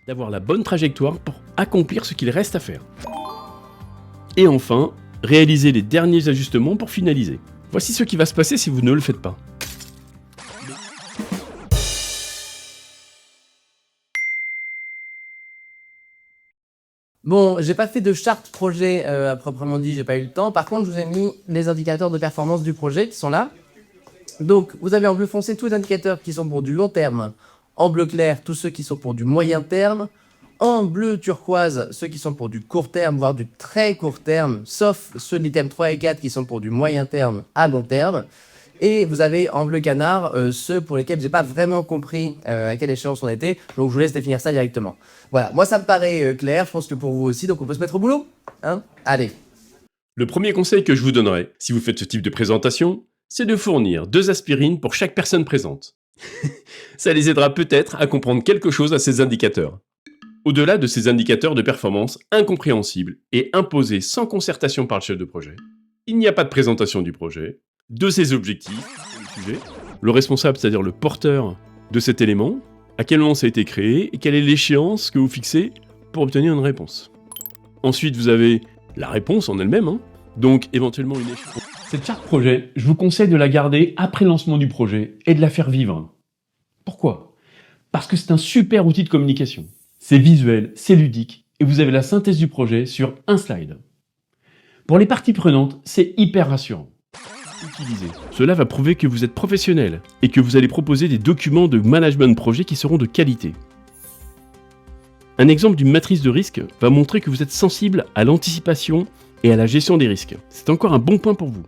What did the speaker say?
d'avoir la bonne trajectoire pour accomplir ce qu'il reste à faire. Et enfin, réaliser les derniers ajustements pour finaliser. Voici ce qui va se passer si vous ne le faites pas. Bon, j'ai pas fait de charte projet à proprement dit, j'ai pas eu le temps. Par contre, je vous ai mis les indicateurs de performance du projet qui sont là. Donc, vous avez en bleu foncé tous les indicateurs qui sont pour du long terme, en bleu clair tous ceux qui sont pour du moyen terme, en bleu turquoise ceux qui sont pour du court terme, voire du très court terme, sauf ceux de l'item 3 et 4 qui sont pour du moyen terme à long terme. Et vous avez en bleu canard ceux pour lesquels j'ai pas vraiment compris à quelle échéance on était, donc je vous laisse définir ça directement. Voilà, moi ça me paraît clair, je pense que pour vous aussi, donc on peut se mettre au boulot, hein? Allez. Le premier conseil que je vous donnerai, si vous faites ce type de présentation, c'est de fournir 2 aspirines pour chaque personne présente. Ça les aidera peut-être à comprendre quelque chose à ces indicateurs. Au-delà de ces indicateurs de performance incompréhensibles et imposés sans concertation par le chef de projet, il n'y a pas de présentation du projet, de ses objectifs, du sujet, le responsable, c'est-à-dire le porteur de cet élément, à quel moment ça a été créé et quelle est l'échéance que vous fixez pour obtenir une réponse. Ensuite, vous avez la réponse en elle-même, donc éventuellement une échéance. Cette charte projet, je vous conseille de la garder après le lancement du projet et de la faire vivre. Pourquoi? Parce que c'est un super outil de communication. C'est visuel, c'est ludique, et vous avez la synthèse du projet sur un slide. Pour les parties prenantes, c'est hyper rassurant. Utilisez. Cela va prouver que vous êtes professionnel et que vous allez proposer des documents de management de projet qui seront de qualité. Un exemple d'une matrice de risque va montrer que vous êtes sensible à l'anticipation et à la gestion des risques. C'est encore un bon point pour vous.